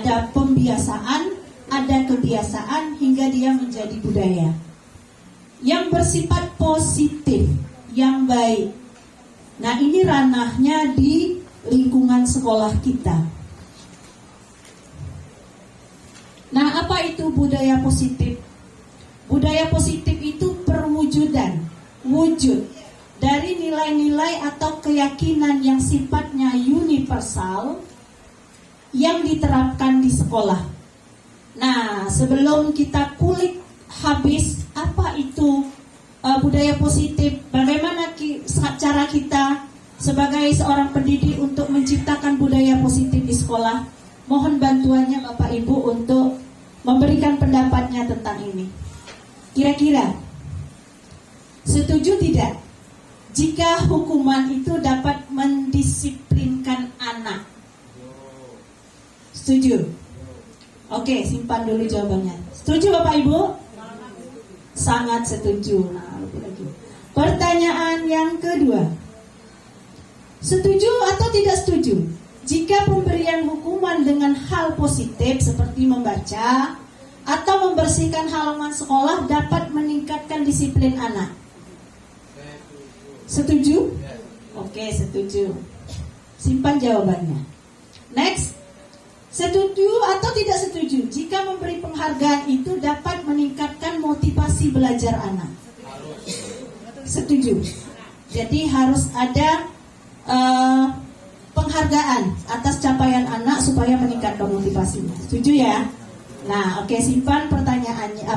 Ada pembiasaan, ada kebiasaan hingga dia menjadi budaya yang bersifat positif, yang baik. Nah, ini ranahnya di lingkungan sekolah kita. Nah, apa itu budaya positif? Budaya positif itu perwujudan, wujud dari nilai-nilai atau keyakinan yang sifatnya universal yang diterapkan di sekolah. Nah, sebelum kita kulik habis apa itu budaya positif, bagaimana cara kita sebagai seorang pendidik untuk menciptakan budaya positif di sekolah, mohon bantuannya Bapak Ibu untuk memberikan pendapatnya tentang ini. Kira-kira setuju tidak jika hukuman itu dapat mendisiplinkan anak? Setuju? Oke, simpan dulu jawabannya. Setuju Bapak Ibu? Sangat setuju. Nah, lebih lagi. Pertanyaan yang kedua. Setuju atau tidak setuju jika pemberian hukuman dengan hal positif seperti membaca atau membersihkan halaman sekolah dapat meningkatkan disiplin anak? Setuju? Oke, setuju. Simpan jawabannya. Next. Setuju atau tidak setuju jika memberi penghargaan itu dapat meningkatkan motivasi belajar anak? Setuju. Jadi harus ada penghargaan atas capaian anak supaya meningkatkan motivasinya. Setuju ya? Nah, oke, simpan pertanyaannya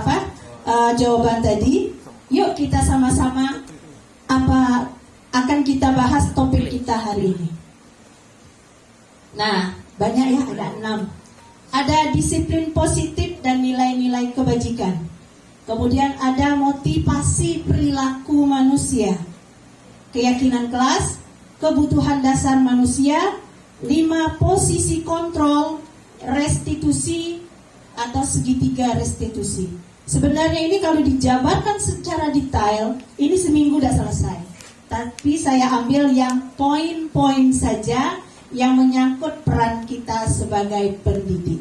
jawaban tadi. Yuk kita sama-sama akan kita bahas topik kita hari ini. Nah, banyak ya, ada 6. Ada disiplin positif dan nilai-nilai kebajikan. Kemudian ada motivasi perilaku manusia, keyakinan kelas, kebutuhan dasar manusia, 5 posisi kontrol, restitusi atau segitiga restitusi. Sebenarnya ini kalau dijabarkan secara detail, ini seminggu udah selesai. Tapi saya ambil yang poin-poin saja yang menyangkut peran kita sebagai pendidik.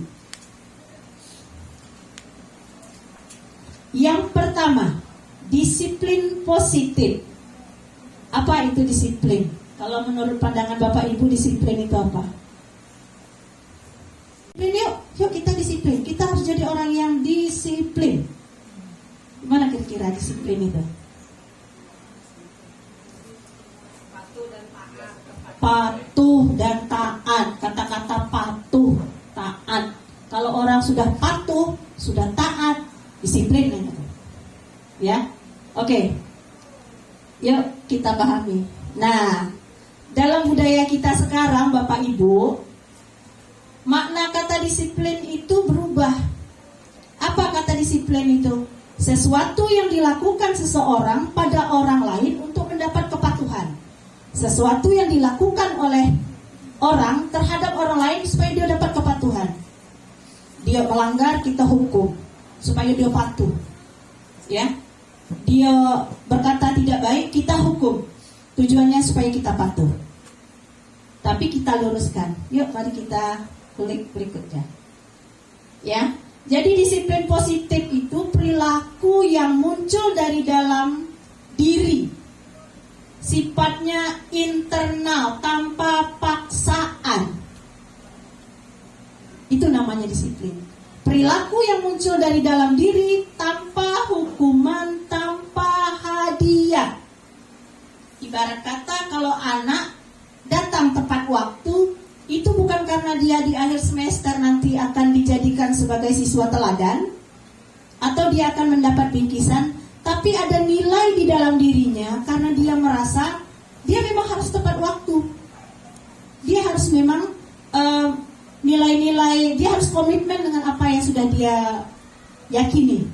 Yang pertama, disiplin positif. Apa itu disiplin? Kalau menurut pandangan Bapak Ibu, disiplin itu apa? Yuk kita disiplin. Kita harus jadi orang yang disiplin. Gimana kira-kira disiplin itu? Patuh dan taat. Kata-kata patuh, taat. Kalau orang sudah patuh, sudah taat, disiplin. Ya, oke. Yuk kita pahami. Nah, dalam budaya kita sekarang, Bapak Ibu, makna kata disiplin itu berubah. Apa kata disiplin itu? Sesuatu yang dilakukan seseorang pada orang lain untuk mendapat kepatuhan. Sesuatu yang dilakukan oleh orang terhadap orang lain supaya dia dapat kepatuhan. Dia melanggar, kita hukum supaya dia patuh. Ya, dia berkata tidak baik, kita hukum. Tujuannya supaya kita patuh. Tapi kita luruskan. Yuk, mari kita kulik berikutnya. Ya, jadi disiplin positif itu perilaku yang muncul dari dalam diri. Sifatnya internal, tanpa paksaan. Itu namanya disiplin. Perilaku yang muncul dari dalam diri tanpa hukuman, tanpa hadiah. Ibarat kata kalau anak datang tepat waktu, itu bukan karena dia di akhir semester nanti akan dijadikan sebagai siswa teladan atau dia akan mendapat bingkisan, tapi ada nilai di dalam dirinya karena dia merasa dia memang harus tepat waktu. Dia harus memang nilai-nilai, dia harus komitmen dengan apa yang sudah dia yakini.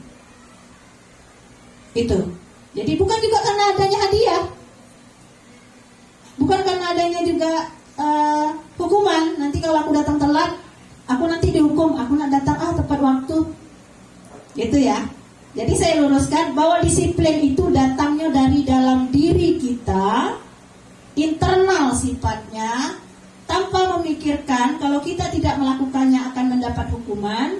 Itu. Jadi bukan juga karena adanya hadiah, bukan karena adanya juga hukuman. Nanti kalau aku datang telat, aku nanti dihukum. Aku nak datang tepat waktu. Gitu ya. Jadi saya luruskan bahwa disiplin itu datangnya dari dalam diri kita, internal sifatnya, tanpa memikirkan kalau kita tidak melakukannya akan mendapat mendapat hukuman,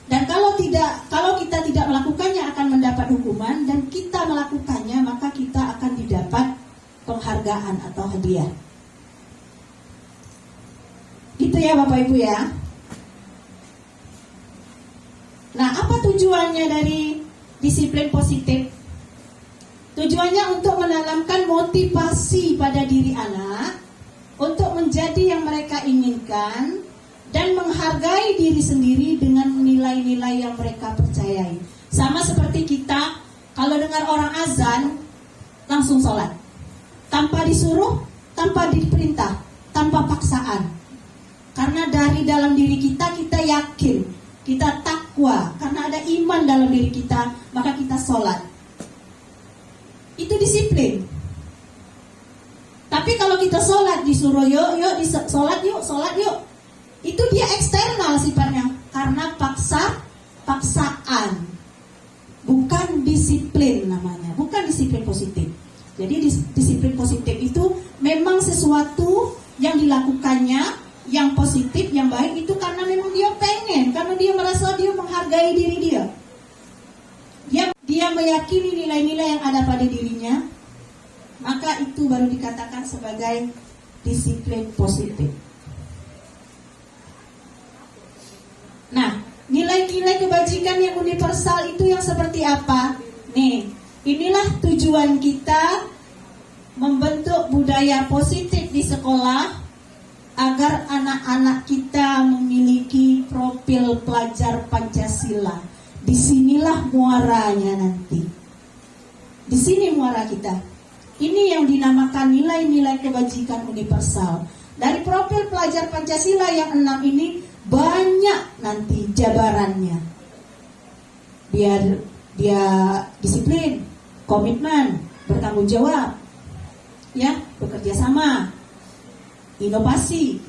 dan kalau kita tidak melakukannya akan mendapat hukuman, dan kita melakukannya maka kita akan didapat penghargaan atau hadiah. Gitu ya Bapak Ibu ya. Nah, apa tujuannya dari disiplin positif? Tujuannya untuk menanamkan motivasi pada diri anak untuk menjadi yang mereka inginkan dan menghargai diri sendiri dengan nilai-nilai yang mereka percayai. Sama seperti kita kalau dengar orang azan langsung sholat, tanpa disuruh, tanpa diperintah, tanpa paksaan. Karena dari dalam diri kita yakin, kita takwa, karena ada iman dalam diri kita, maka kita sholat. Itu disiplin. Tapi kalau kita sholat disuruh yuk sholat yuk, itu dia eksternal sifatnya, karena paksaan, bukan disiplin namanya, bukan disiplin positif. Jadi disiplin positif itu memang sesuatu yang dilakukannya, yang positif, yang baik itu karena memang dia pengen, karena dia merasa dia menghargai diri dia. Dia meyakini nilai-nilai yang ada pada dirinya, maka itu baru dikatakan sebagai disiplin positif. Nah, nilai-nilai kebajikan yang universal itu yang seperti apa? Nih, inilah tujuan kita membentuk budaya positif di sekolah agar anak-anak kita memiliki profil pelajar Pancasila. Disinilah muaranya nanti. Di sini muara kita. Ini yang dinamakan nilai-nilai kebajikan universal. Dari profil pelajar Pancasila yang 6 ini banyak nanti jabarannya. Biar dia disiplin, komitmen, bertanggung jawab, ya, bekerja sama, inovasi,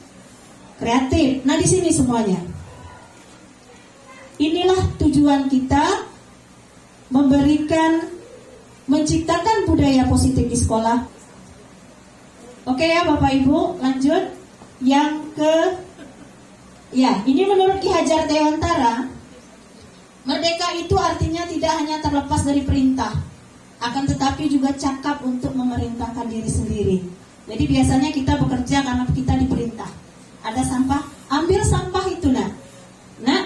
kreatif. Nah, di sini semuanya. Inilah tujuan kita menciptakan budaya positif di sekolah. Oke ya Bapak Ibu, lanjut. Ini menurut Ki Hajar Dewantara, merdeka itu artinya tidak hanya terlepas dari perintah, akan tetapi juga cakap untuk memerintahkan diri sendiri. Jadi biasanya kita bekerja karena kita diperintah. Ada sampah, ambil sampah itu nak,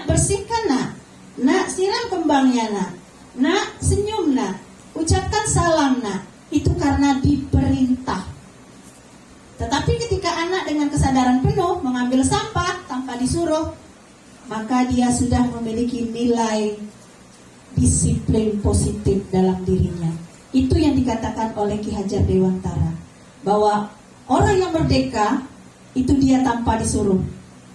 bersihkan nak, siram kembangnya nak, senyum nak, ucapkan salam nak. Itu karena diperintah. Tetapi ketika anak dengan kesadaran penuh mengambil sampah tanpa disuruh, maka dia sudah memiliki nilai disiplin positif dalam dirinya. Itu yang dikatakan oleh Ki Hajar Dewantara, bahwa orang yang merdeka itu dia tanpa disuruh.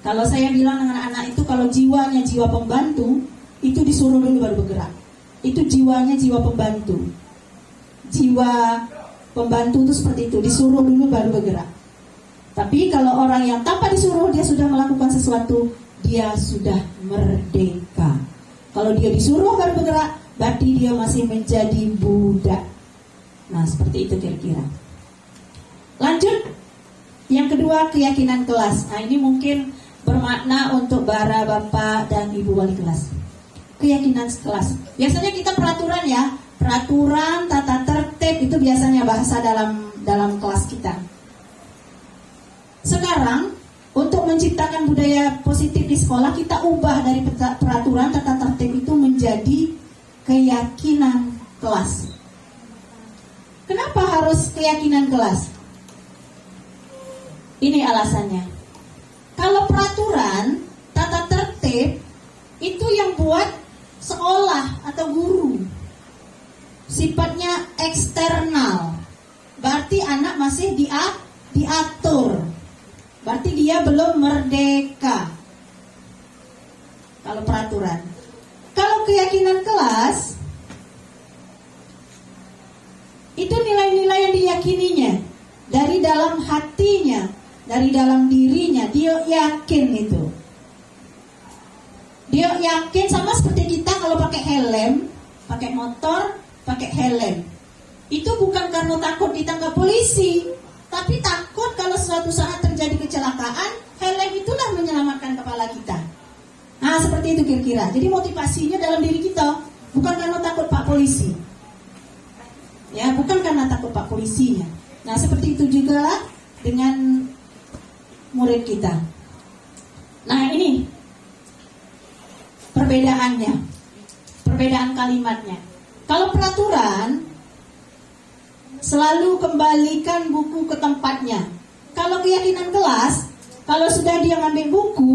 Kalau saya bilang dengan anak itu, kalau jiwanya jiwa pembantu, itu disuruh dulu baru bergerak. Itu jiwanya jiwa pembantu. Jiwa pembantu itu seperti itu, disuruh dulu baru bergerak. Tapi kalau orang yang tanpa disuruh, dia sudah melakukan sesuatu, dia sudah merdeka. Kalau dia disuruh baru bergerak, berarti dia masih menjadi budak. Nah, seperti itu kira-kira. Lanjut, yang kedua, keyakinan kelas. Nah, ini mungkin bermakna untuk para bapak dan ibu wali kelas. Keyakinan kelas. Biasanya kita peraturan ya, peraturan, tata tertib itu biasanya bahasa dalam kelas kita. Sekarang untuk menciptakan budaya positif di sekolah, kita ubah dari peraturan, tata tertib itu menjadi keyakinan kelas. Kenapa harus keyakinan kelas? Ini alasannya. Kalau peraturan, tata tertib itu yang buat sekolah atau guru. Sifatnya eksternal. Berarti anak masih diatur. Berarti dia belum merdeka. Kalau peraturan. Kalau keyakinan kelas, itu nilai-nilai yang diyakininya dari dalam hatinya, dari dalam dirinya. Dia yakin itu. Dia yakin, sama seperti kita kalau pakai helm, pakai motor, pakai helm. Itu bukan karena takut ditangkap polisi, tapi takut kalau suatu saat terjadi kecelakaan, helm itulah menyelamatkan kepala kita. Nah, Nah, seperti itu kira-kira. Jadi motivasinya dalam diri kita, bukan karena takut Pak Polisi. Ya, bukan karena takut Pak Polisinya. Nah, seperti itu juga lah dengan murid kita. Nah, ini perbedaannya. Perbedaan kalimatnya. Kalau peraturan, selalu kembalikan buku ke tempatnya. Kalau keyakinan kelas, kalau sudah dia ngambil buku,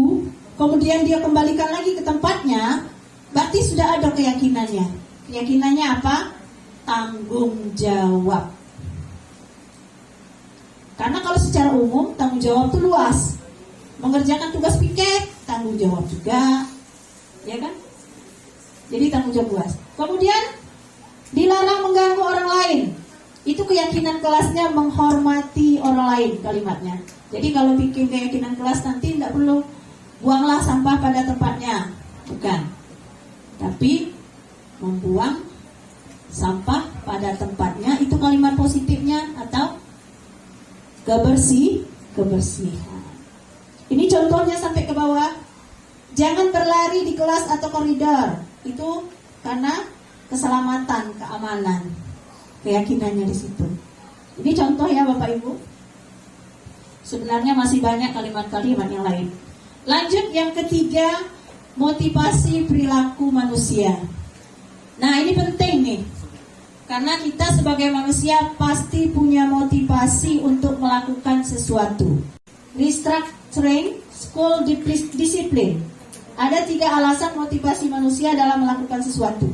kemudian dia kembalikan lagi ke tempatnya, berarti sudah ada keyakinannya. Keyakinannya apa? Tanggung jawab. Karena kalau secara umum, tanggung jawab itu luas. Mengerjakan tugas piket, tanggung jawab juga. Ya kan? Jadi tanggung jawab luas. Kemudian, dilarang mengganggu orang lain. Itu keyakinan kelasnya menghormati orang lain kalimatnya. Jadi kalau bikin keyakinan kelas nanti tidak perlu buanglah sampah pada tempatnya. Bukan. Tapi membuang sampah pada tempatnya itu kalimat positifnya atau kebersihan. Ini contohnya sampai ke bawah. Jangan berlari di kelas atau koridor. Itu karena keselamatan, keamanan. Keyakinannya di situ. Ini contoh ya Bapak Ibu. Sebenarnya masih banyak kalimat-kalimat yang lain. Lanjut yang ketiga, motivasi perilaku manusia. Nah, ini penting nih. Karena kita sebagai manusia pasti punya motivasi untuk melakukan sesuatu. Restructuring school discipline. Ada 3 alasan motivasi manusia dalam melakukan sesuatu.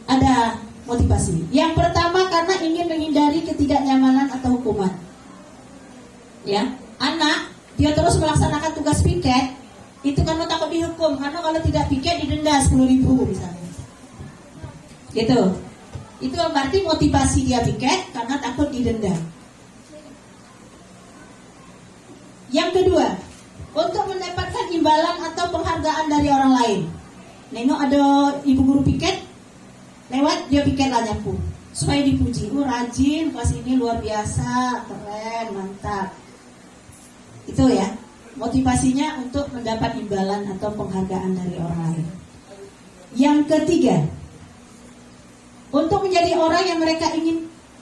Ada motivasi. Yang pertama karena ingin menghindari ketidaknyamanan atau hukuman. Ya, anak dia terus melaksanakan tugas piket itu karena takut dihukum. Karena kalau tidak piket didenda 10.000 misalnya. Gitu. Itu berarti motivasi dia piket karena takut didenda. Yang kedua, untuk mendapatkan imbalan atau penghargaan dari orang lain. Nengok ada ibu guru piket lewat, dia piket lah nyapu supaya dipuji. Rajin, kelas ini luar biasa, keren, mantap. Itu ya, motivasinya untuk mendapat imbalan atau penghargaan dari orang lain. Yang ketiga, untuk menjadi orang yang mereka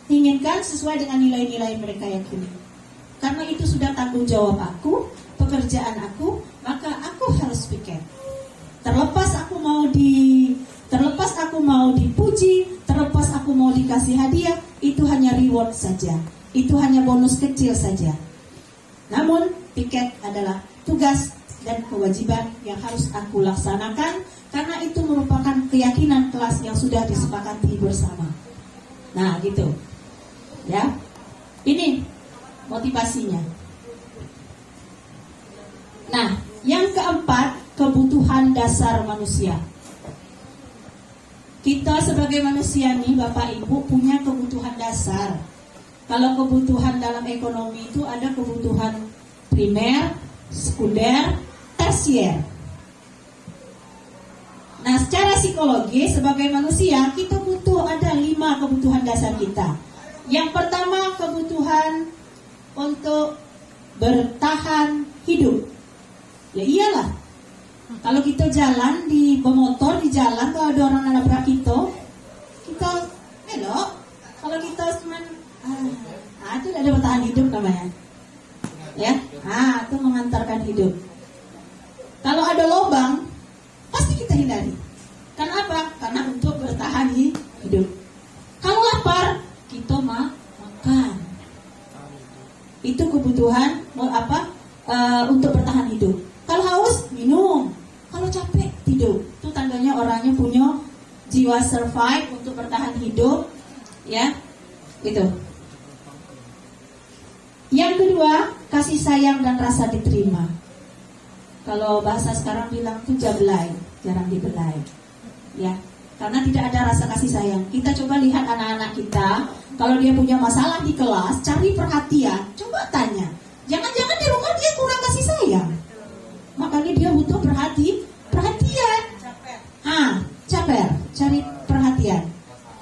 inginkan sesuai dengan nilai-nilai mereka yakini. Karena itu sudah tanggung jawab aku, pekerjaan aku, maka aku harus piket. Terlepas aku mau dipuji, terlepas aku mau dikasih hadiah, itu hanya reward saja. Itu hanya bonus kecil saja. Namun, piket adalah tugas dan kewajiban yang harus aku laksanakan karena itu merupakan keyakinan kelas yang sudah disepakati bersama. Nah, gitu. Ya. Ini motivasinya. Nah, yang keempat, kebutuhan dasar manusia. Kita sebagai manusia nih, Bapak Ibu, punya kebutuhan dasar. Kalau kebutuhan dalam ekonomi itu ada kebutuhan primer, sekunder, tersier. Nah, secara psikologi sebagai manusia kita butuh ada 5 kebutuhan dasar kita. Yang pertama, kebutuhan untuk bertahan hidup. Ya iyalah. Kalau kita jalan di bermotor di jalan, kalau ada orang nabrak kita elok. Kalau kita cuma itu ada bertahan hidup namanya. Ya, itu mengantarkan hidup. Kalau ada lubang, pasti kita hindari. Karena apa? Karena untuk bertahan hidup. Kalau lapar, kita makan. Itu kebutuhan untuk bertahan hidup. Kalau haus, minum. Kalau capek, tidur. Itu tandanya orangnya punya jiwa survive untuk bertahan hidup. Ya, gitu. Yang kedua, kasih sayang dan rasa diterima. Kalau bahasa sekarang bilang itu jablay, jarang dibelai. Ya, karena tidak ada rasa kasih sayang. Kita coba lihat anak-anak kita, kalau dia punya masalah di kelas, cari perhatian, coba tanya. Jangan-jangan di rumah dia kurang kasih sayang. Makanya dia butuh perhatian. Caper, cari perhatian.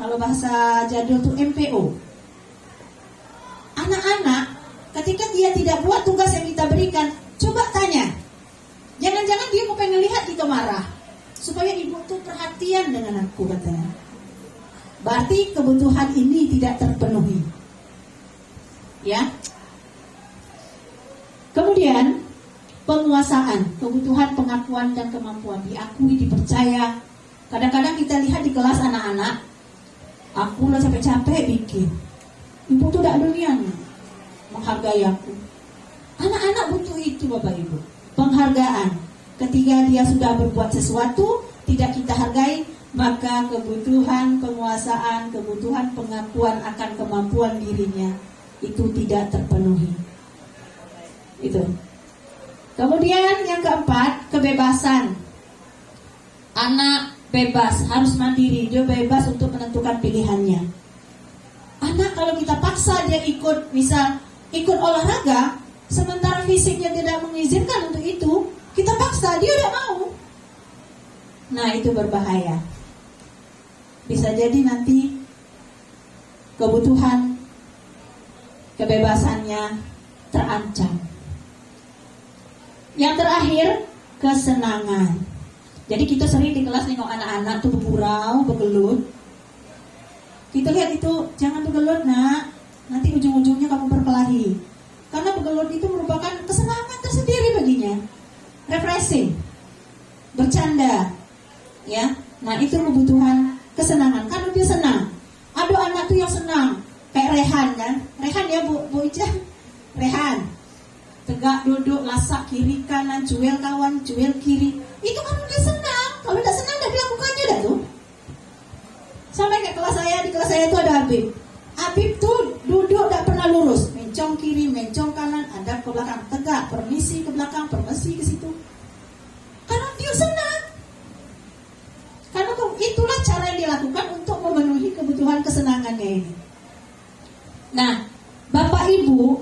Kalau bahasa jadul itu MPO. Anak-anak ketika dia tidak buat tugas yang kita berikan, coba tanya. Jangan-jangan dia Ika marah. Supaya ibu tuh perhatian dengan aku, katanya. Berarti kebutuhan ini tidak terpenuhi. Ya. Kemudian penguasaan, kebutuhan pengakuan dan kemampuan, diakui, dipercaya. Kadang-kadang kita lihat di kelas anak-anak, aku lah capek-capek bikin, ibu tuh tidak dunian menghargai aku. Anak-anak butuh itu, Bapak Ibu, penghargaan. Ketika dia sudah berbuat sesuatu tidak kita hargai, maka kebutuhan penguasaan, kebutuhan pengakuan akan kemampuan dirinya itu tidak terpenuhi. Itu. Kemudian yang keempat, kebebasan. Anak bebas, harus mandiri, dia bebas untuk menentukan pilihannya. Anak kalau kita paksa dia ikut, misal ikut olahraga, sementara fisiknya tidak mengizinkan untuk itu, kita paksa, dia tidak mau. Nah, itu berbahaya. Bisa jadi nanti kebutuhan kebebasannya terancam. Yang terakhir, kesenangan. Jadi kita sering di kelas nengok anak-anak tuh bergurau, bergelut. Kita lihat itu, jangan bergelut nak, nanti ujung-ujungnya kamu berkelahi. Karena bergelut itu merupakan kesenangan tersendiri baginya, refreshing, bercanda, ya. Nah itu kebutuhan kesenangan. Kalau dia senang, ada anak tuh yang senang, kayak Rehan kan, Rehan ya Bu Ica, Rehan, tegak duduk, lasak kiri kanan, jual kawan, jual kiri. Itu kan dia senang. Kalau tidak senang, tidak dilakukannya dah tuh. Sampai ke kelas saya, di kelas saya itu ada Habib. Habib tuh duduk tidak pernah lurus, mencong kiri, mencong kanan, ada ke belakang, tegak, permisi ke belakang, permisi ke situ. Karena dia senang. Karena itulah cara yang dilakukan untuk memenuhi kebutuhan kesenangannya ini. Nah, Bapak Ibu,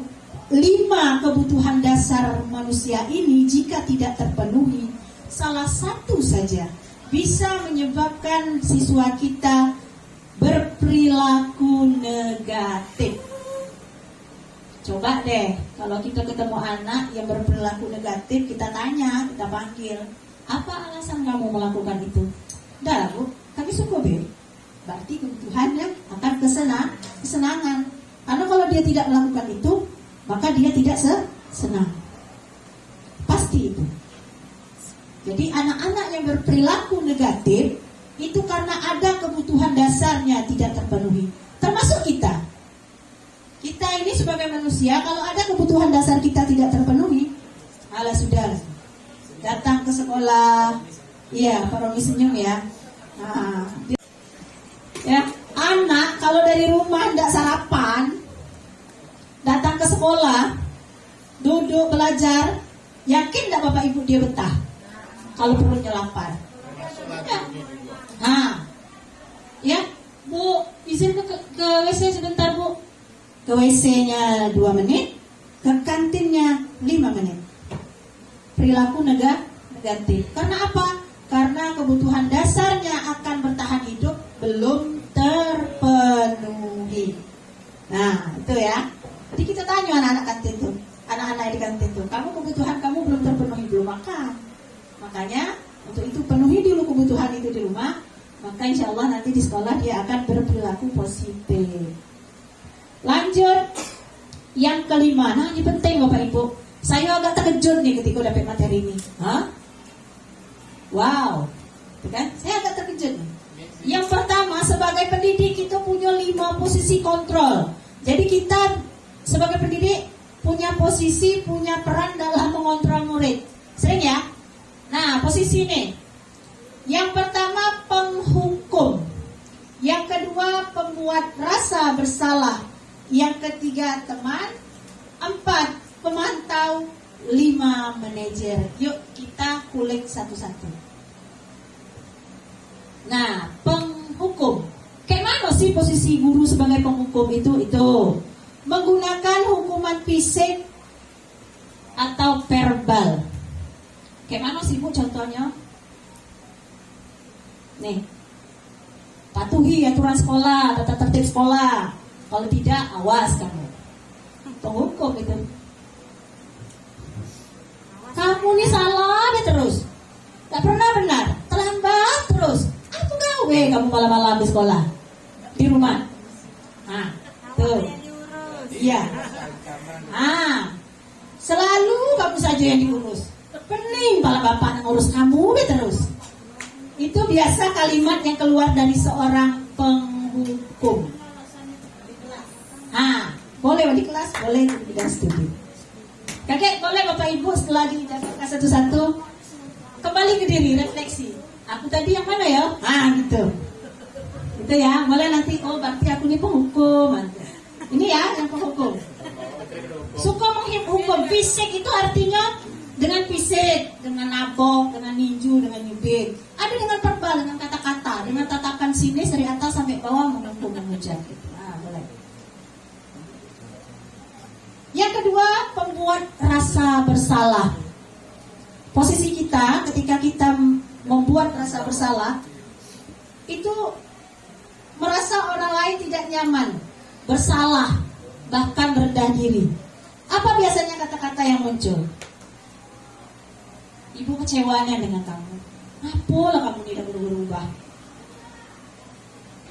5 kebutuhan dasar manusia ini jika tidak terpenuhi, salah satu saja bisa menyebabkan siswa kita berperilaku negatif. Coba deh, kalau kita ketemu anak yang berperilaku negatif, kita tanya, kita panggil, apa alasan kamu melakukan itu? Dah Bu, kami suka Be. Berarti kebutuhannya akan kesenangan. Karena kalau dia tidak melakukan itu, maka dia tidak senang. Pasti itu. Jadi anak-anak yang berperilaku negatif itu karena ada kebutuhan dasarnya tidak terpenuhi. Termasuk kita. Kita ini sebagai manusia, kalau ada kebutuhan dasar kita tidak terpenuhi, alah sudah. Datang ke sekolah, iya, Pak Romi senyum ya. Nah, ya, anak kalau dari rumah tidak sarapan, datang ke sekolah, duduk belajar, yakin tidak Bapak Ibu dia betah? Kalau perutnya lapar. Ya. Nah, ya, Bu, izin ke WC sebentar Bu. Ke WC-nya 2 menit, ke kantinnya 5 menit. Perilaku negatif. Karena apa? Karena kebutuhan dasarnya akan bertahan hidup belum terpenuhi. Nah, itu ya. Jadi kita tanya anak-anak kantin tuh, anak-anak di kantin tuh, kamu kebutuhan kamu belum terpenuhi, belum makan. Makanya untuk itu penuhi dulu kebutuhan itu di rumah, maka insya Allah nanti di sekolah dia akan berperilaku positif. Lanjut, yang kelima, nah ini penting Bapak Ibu. Saya agak terkejut nih ketika dapat materi ini. Hah? Wow, kan? Saya agak terkejut nih. Yang pertama, sebagai pendidik kita punya 5 posisi kontrol. Jadi kita sebagai pendidik punya posisi, punya peran dalam mengontrol murid. Sering ya? Nah, posisi ini. Yang pertama, penghukum. Yang kedua, pembuat rasa bersalah. Yang ketiga, teman. 4, pemantau. 5, manajer. Yuk kita kulik satu-satu. Nah, penghukum. Kayak mana sih posisi guru sebagai penghukum itu? Menggunakan hukuman fisik atau verbal. Kayak mana sih Bu contohnya? Nih, patuhi aturan sekolah, tata tertib sekolah. Kalau tidak, awas kamu. Penghukum itu. Kamu nih salah deh terus. Tak pernah benar, terlambat terus. Apa gawe kamu malam-malam di sekolah, di rumah? Ah, tuh, iya. Ah, selalu kamu saja yang diurus. Pening pala bapak ngurus kamu terus. Itu biasa kalimat yang keluar dari seorang penghukum. Ah, boleh di kelas, boleh tidak studi. Kakek, boleh Bapak Ibu setelah dicatatkan satu-satu kembali ke diri, refleksi. Aku tadi yang mana ya? Ah, gitu. Itu ya, boleh nanti. Oh, berarti aku ini penghukum. Ini ya, yang penghukum. Suka menghukum. Fisik itu artinya dengan fisik, dengan nabok, dengan ninju, dengan nyubit. Ada dengan verbal, dengan kata-kata, dengan tatakan sinis dari atas sampai bawah menghukum, menghujat. Gitu. Ah, boleh. Yang kedua, pembuat rasa bersalah. Posisi kita ketika kita membuat rasa bersalah itu merasa orang lain tidak nyaman, bersalah, bahkan rendah diri. Apa biasanya kata-kata yang muncul? Ibu kecewanya dengan kamu. Apalah kamu tidak berubah?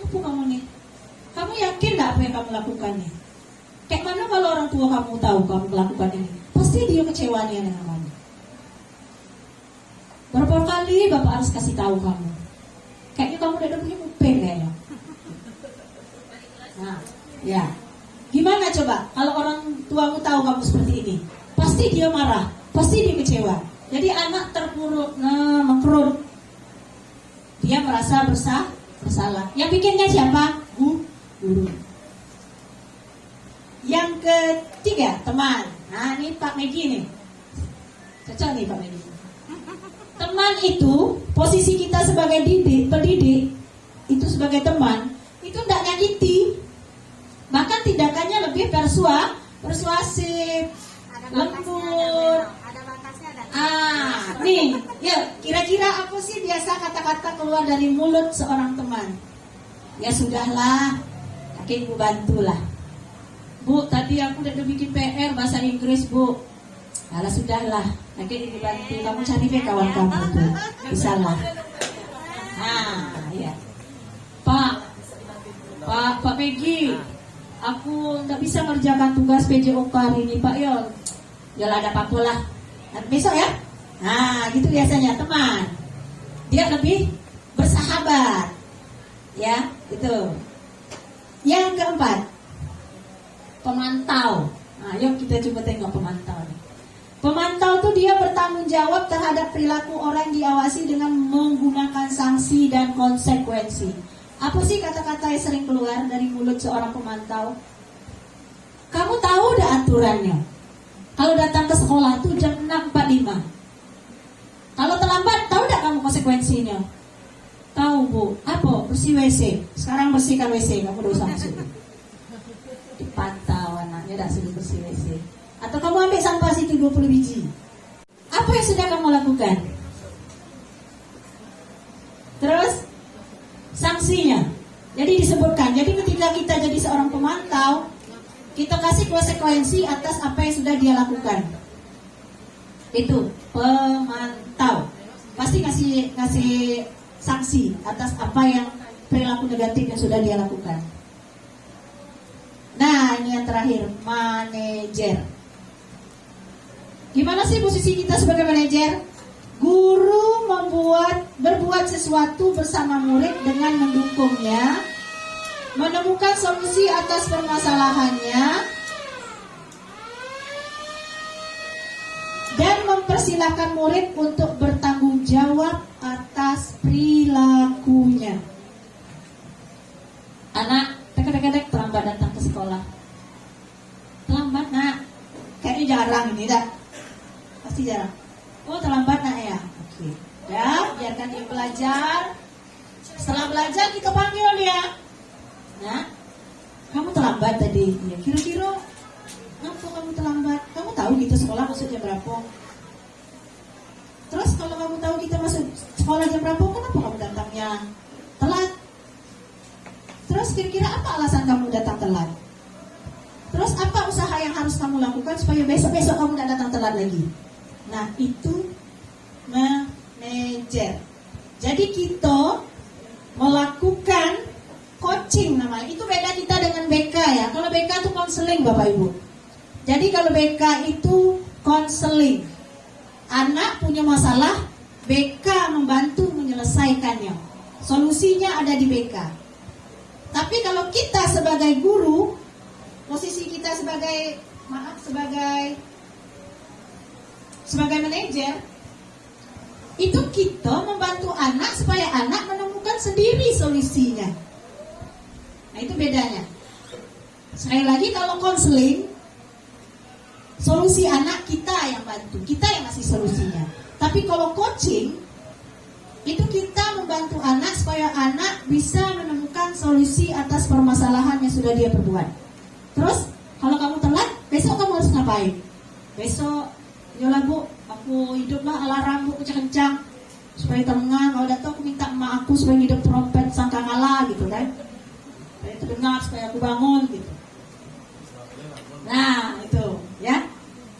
Apa kamu nih? Kamu yakin gak apa yang kamu lakukan nih? Kayak mana kalau orang tua kamu tahu kamu melakukan ini? Pasti dia kecewanya dengan kamu. Berapa kali bapak harus kasih tahu kamu? Kayaknya kamu udah punya kuping kayaknya. Nah, ya. Gimana coba kalau orang tuamu tahu kamu seperti ini? Pasti dia marah, pasti dia kecewa. Jadi anak terpuruk, mengkerut. Dia merasa bersalah. Yang bikinnya siapa? Guru. Yang ketiga, teman. Nah, ini Pak Megi nih. Cocok nih Pak Megi. Teman itu, posisi kita sebagai pendidik, itu sebagai teman, itu tidak nyakiti. Bahkan tindakannya lebih persuasif, lembut. Nih, ya kira-kira apa sih biasa kata-kata keluar dari mulut seorang teman? Ya sudahlah, kakek ibu bantulah. Bu, tadi aku udah bikin PR bahasa Inggris, Bu. Alah sudahlah, kakek ibu bantu. Kamu cari deh kawan kamu tuh, bisa lah. Ya. Pak Peggy, aku nggak bisa ngerjakan tugas PJOK hari ini, Pak Yon. Ya lah, ada apa-apa lah. Besok ya. Nah, gitu biasanya teman. Dia lebih bersahabat. Ya, itu. Yang keempat, pemantau. Nah, yuk kita coba tengok pemantau nih. Pemantau tuh dia bertanggung jawab terhadap perilaku orang yang diawasi dengan menggunakan sanksi dan konsekuensi. Apa sih kata-kata yang sering keluar dari mulut seorang pemantau? Kamu tahu udah aturannya. Kalau datang ke sekolah tuh jam 6.45. Kalau terlambat, tahu enggak kamu konsekuensinya? Tahu, Bu. Apa? Bersih WC. Sekarang bersihkan WC, kamu udah usah masuk. Dipantau anaknya dah sudah bersih WC. Atau kamu ambil sampah situ 20 biji. Apa yang sudah kamu lakukan? Terus sanksinya. Jadi disebutkan. Jadi ketika kita jadi seorang pemantau, kita kasih konsekuensi atas apa yang sudah dia lakukan. Itu pemantau. Pasti ngasih sanksi atas apa yang perilaku negatif yang sudah dia lakukan. Nah, ini yang terakhir, manajer. Gimana sih posisi kita sebagai manajer? Guru berbuat sesuatu bersama murid dengan mendukungnya, menemukan solusi atas permasalahannya, dan mempersilahkan murid untuk bertanggung jawab atas perilakunya. Anak dek terlambat datang ke sekolah. Terlambat nak? Kayaknya jarang ini dah. Pasti jarang. Oh terlambat nak ya? Oke. Ya, biarkan dia belajar. Setelah belajar kita panggil dia. Nah, kamu terlambat tadi. Ya, kira-kira kenapa kamu terlambat? Kamu tahu kita sekolah masuk jam berapa? Terus kalau kamu tahu kita masuk sekolah jam berapa, kenapa kamu datangnya telat? Terus kira-kira apa alasan kamu datang telat? Terus apa usaha yang harus kamu lakukan supaya besok-besok kamu tidak datang telat lagi? Nah, itu manajer. manajer. Jadi kita melakukan coaching namanya. Itu beda kita dengan BK ya. Kalau BK itu konseling Bapak Ibu. Jadi kalau BK itu konseling. Anak punya masalah, BK membantu menyelesaikannya. Solusinya ada di BK. Tapi kalau kita sebagai guru, posisi kita sebagai manajer, itu kita membantu anak supaya anak menemukan sendiri solusinya. Nah itu bedanya. Sekali lagi kalau konseling, solusi anak kita yang bantu, kita yang ngasih solusinya. Tapi kalau coaching, itu kita membantu anak supaya anak bisa menemukan solusi atas permasalahan yang sudah dia perbuat. Terus kalau kamu telat, besok kamu harus ngapain? Besok, yolah Bu, aku hiduplah alarm Bu kencang-kencang supaya tenang. Kalau datang aku minta emak aku supaya hidup trompet sangkakala gitu kan, supaya terdengar, supaya aku bangun gitu. Nah itu ya.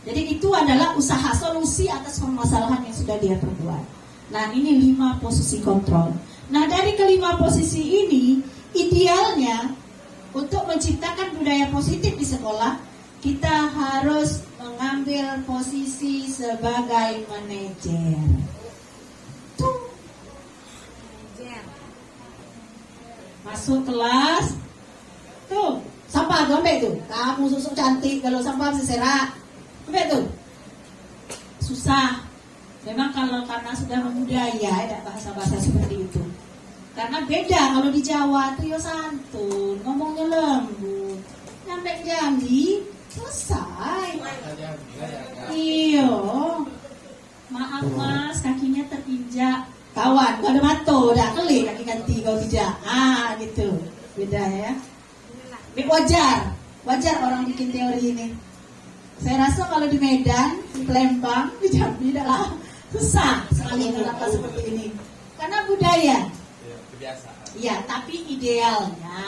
Jadi itu adalah usaha solusi atas permasalahan yang sudah dia perbuat. Nah ini 5 posisi kontrol. Nah dari kelima posisi ini, idealnya untuk menciptakan budaya positif di sekolah, kita harus mengambil posisi sebagai manajer. Tuh. Masuk kelas. Tuh, sampah gombe tuh. Kamu susuk cantik, kalau sampah seserak. Gombe tuh. Susah. Memang karena sudah membudaya ada bahasa-bahasa seperti itu. Karena beda kalau di Jawa tuh ya santun, ngomongnya lembut. Nyampe Jambi selesai. Iyo. Maaf Mas, kakinya terinjak. Kawan, gak ada mato, udah kali kaki ganti kau tidak. Gitu. Beda ya. Wajar orang bikin teori ini. Saya rasa kalau di Medan, di Palembang, di Jambi adalah susah sekali menerapkan seperti ini. Karena budaya. Iya, tapi idealnya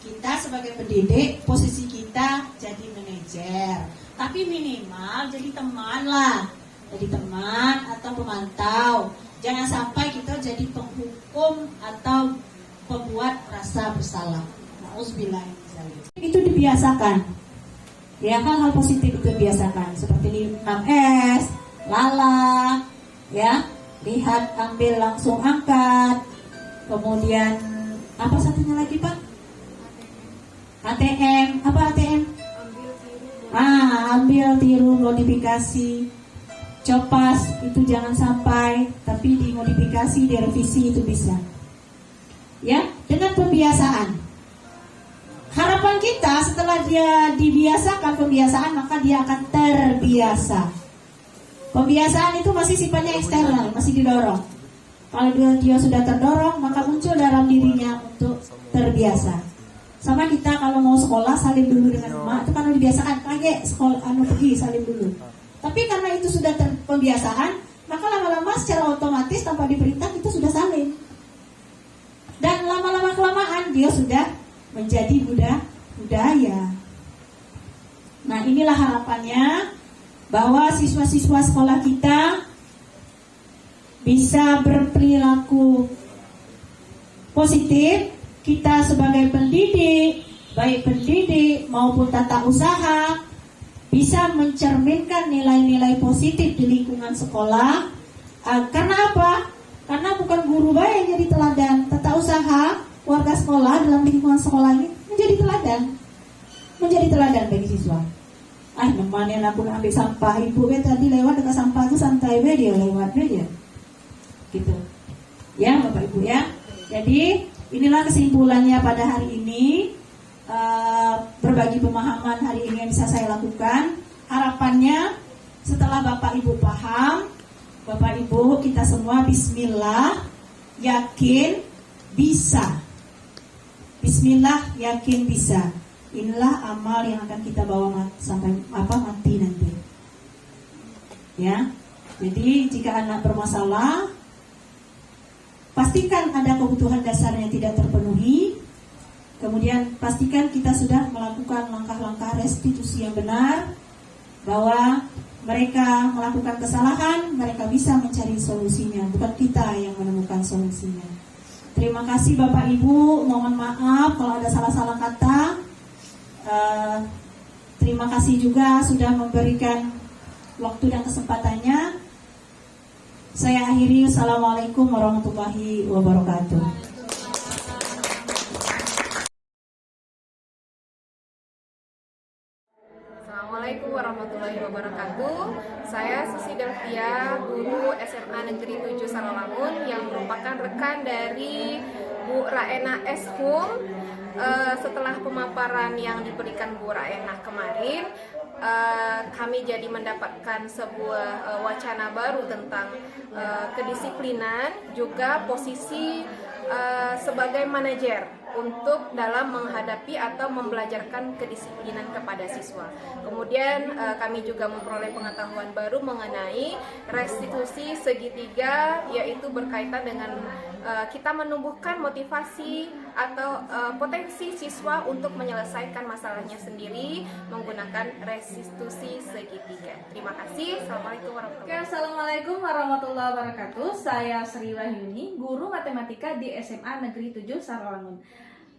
kita sebagai pendidik posisi kita jadi manajer. Tapi minimal jadi teman lah. Jadi teman atau pemantau. Jangan sampai kita jadi penghukum atau pembuat rasa bersalah. Nauzubillah. Itu dibiasakan. Ya, hal-hal positif itu biasakan seperti 6S, lala, ya, lihat, ambil, langsung angkat. Kemudian apa satunya lagi Pak? ATM, apa ATM? Ambil, tiru, modifikasi. Copas itu jangan sampai, tapi dimodifikasi, direvisi itu bisa. Ya, dengan pembiasaan. Harapan kita setelah dia dibiasakan pembiasaan, maka dia akan terbiasa. Pembiasaan itu masih sifatnya eksternal, masih didorong. Kalau dia sudah terdorong, maka muncul dalam dirinya untuk terbiasa. Sama kita kalau mau sekolah salim dulu dengan emak, itu karena dibiasakan. Kaget sekolah pergi salim dulu. Tapi karena itu sudah pembiasaan, maka lama-lama secara otomatis tanpa diperintah itu sudah salim. Dan lama-lama kelamaan dia sudah menjadi budaya. Nah inilah harapannya bahwa siswa-siswa sekolah kita bisa berperilaku positif. Kita sebagai pendidik, baik pendidik maupun tata usaha, bisa mencerminkan nilai-nilai positif di lingkungan sekolah. Karena apa? Karena bukan guru baik yang jadi teladan, tata usaha, warga sekolah dalam lingkungan sekolah ini menjadi teladan bagi siswa. Nemanin aku ambil sampah, ibu tadi lewat dekat sampah itu santai dia lewat dia, gitu. Ya Bapak Ibu ya. Jadi inilah kesimpulannya pada hari ini. Berbagi pemahaman hari ini yang bisa saya lakukan. Harapannya setelah Bapak Ibu paham, Bapak Ibu kita semua bismillah, yakin bisa. Bismillah, yakin bisa. Inilah amal yang akan kita bawa sampai mati nanti. Ya. Jadi jika anak bermasalah, pastikan ada kebutuhan dasarnya tidak terpenuhi. Kemudian pastikan kita sudah melakukan langkah-langkah restitusi yang benar, bahwa mereka melakukan kesalahan, mereka bisa mencari solusinya, bukan kita yang menemukan solusinya. Terima kasih Bapak Ibu, mohon maaf kalau ada salah-salah kata. Terima kasih juga sudah memberikan waktu dan kesempatannya. Saya akhiri, Assalamualaikum warahmatullahi wabarakatuh. Assalamualaikum warahmatullahi wabarakatuh. Saya Susi Delvia, guru SMA Negeri 7 Sarawangun yang merupakan rekan dari Bu Raena Eshum. Setelah pemaparan yang diberikan Bu Raena kemarin, kami jadi mendapatkan sebuah wacana baru tentang kedisiplinan, juga posisi sebagai manajer untuk dalam menghadapi atau membelajarkan kedisiplinan kepada siswa. Kemudian kami juga memperoleh pengetahuan baru mengenai restitusi segitiga, yaitu berkaitan dengan kita menumbuhkan motivasi atau potensi siswa untuk menyelesaikan masalahnya sendiri menggunakan restitusi segitiga. Terima kasih. Assalamualaikum warahmatullahi wabarakatuh. Assalamualaikum warahmatullahi wabarakatuh. Saya Sri Wahyuni, guru matematika di SMA Negeri 7 Sarawangun.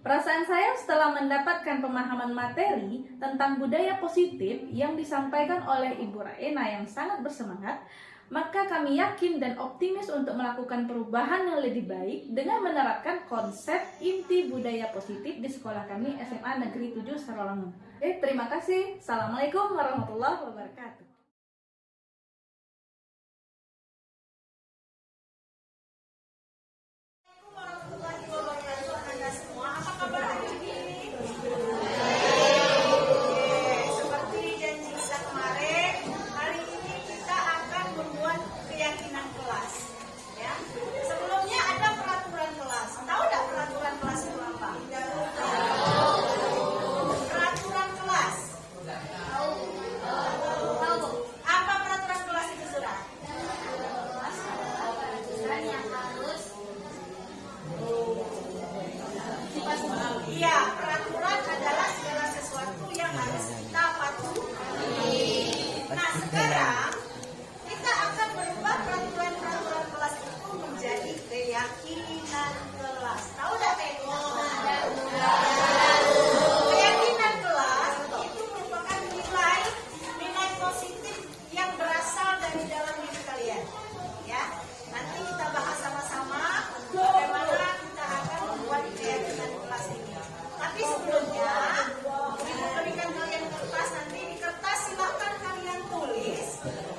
Perasaan saya setelah mendapatkan pemahaman materi tentang budaya positif yang disampaikan oleh Ibu Raena yang sangat bersemangat, maka kami yakin dan optimis untuk melakukan perubahan yang lebih baik dengan menerapkan konsep inti budaya positif di sekolah kami SMA Negeri 7 Sarawangun. Terima kasih. Assalamualaikum warahmatullahi wabarakatuh. Iya, peraturan adalah segala sesuatu yang harus kita patuhi. Nah, sekarang kita akan merubah peraturan-peraturan kelas itu menjadi keyakinan kelas. Tahu nggak keyakinan? Keyakinan kelas itu merupakan nilai positif yang berasal dari dalam diri kalian. Ya, nanti kita bahas sama-sama bagaimana kita akan membuat keyakinan kelas ini. Tapi sebelumnya, Ibu berikan kalian kertas, nanti di kertas silakan kalian tulis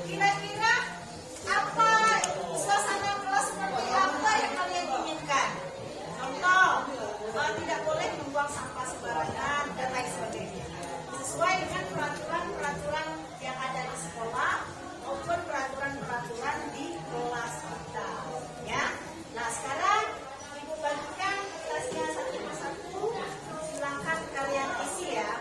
kira-kira apa suasana kelas seperti apa yang kalian inginkan. Contoh, tidak boleh membuang sampah sembarangan dan lain sebagainya. Sesuai dengan peraturan-peraturan yang ada di sekolah maupun peraturan-peraturan di kelas kita. Ya. Nah, sekarang Ibu bagikan kertasnya satu persatu. Silakan kalian isi ya.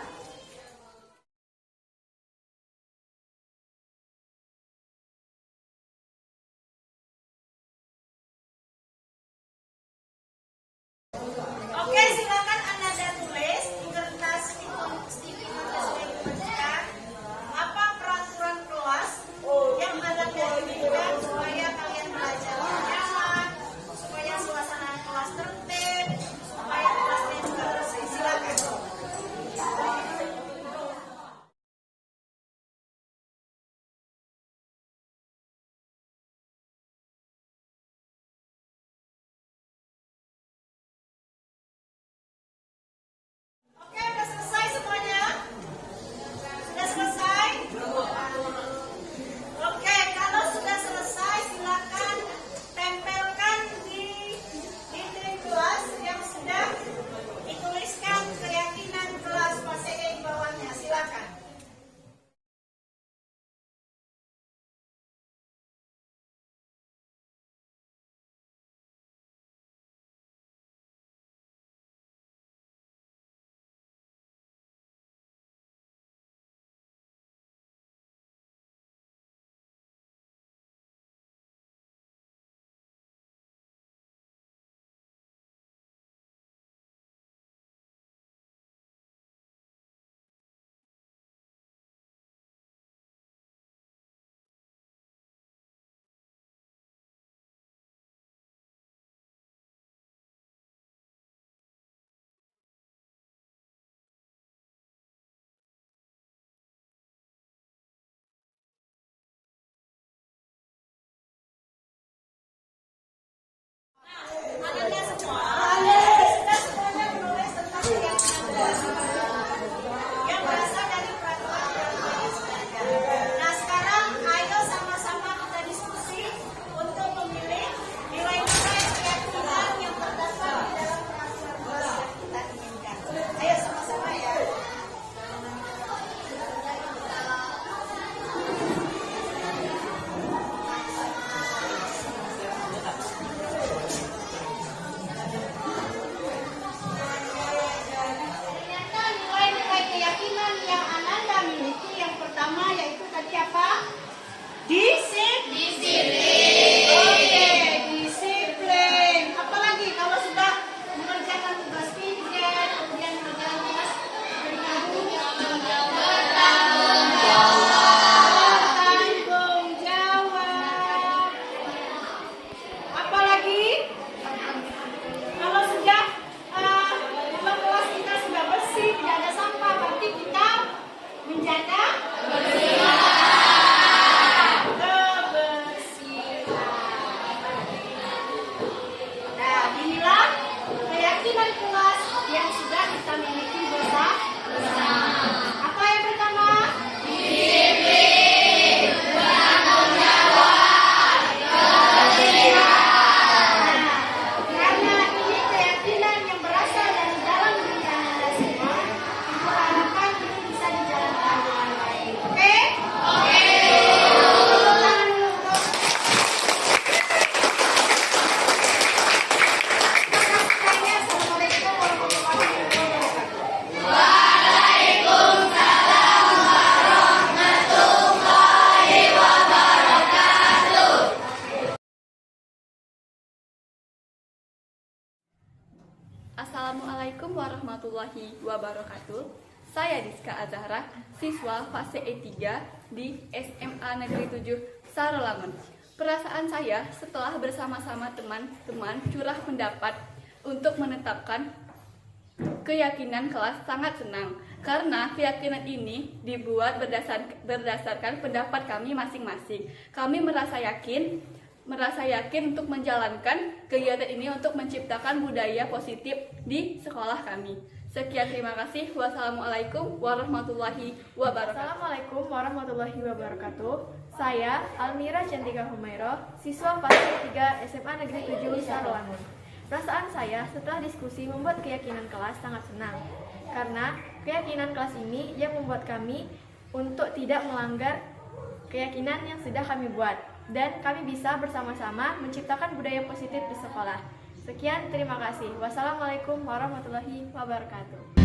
Oke, silakan Anda tulis di kertas sticky notes yang Ibu bagikan apa peraturan kelas yang ada diinginkan supaya kalian belajar nyaman, supaya suasana kelas tertib, supaya kelasnya juga bersih. Silakan. Assalamualaikum warahmatullahi wabarakatuh. Saya Diska Azahra, siswa fase E3 di SMA Negeri 7 Sarolangun. Perasaan saya setelah bersama-sama teman-teman curah pendapat untuk menetapkan keyakinan kelas sangat senang. Karena keyakinan ini dibuat berdasarkan pendapat kami masing-masing. Kami merasa yakin untuk menjalankan kegiatan ini untuk menciptakan budaya positif di sekolah kami. Sekian, terima kasih. Wassalamualaikum warahmatullahi wabarakatuh. Assalamualaikum warahmatullahi wabarakatuh. Saya Almira Cantika Humairo, siswa fase 3 SMA Negeri 7 Sarolangun. Perasaan saya setelah diskusi membuat keyakinan kelas sangat senang. Karena keyakinan kelas ini yang membuat kami untuk tidak melanggar keyakinan yang sudah kami buat. Dan kami bisa bersama-sama menciptakan budaya positif di sekolah. Sekian, terima kasih. Wassalamualaikum warahmatullahi wabarakatuh.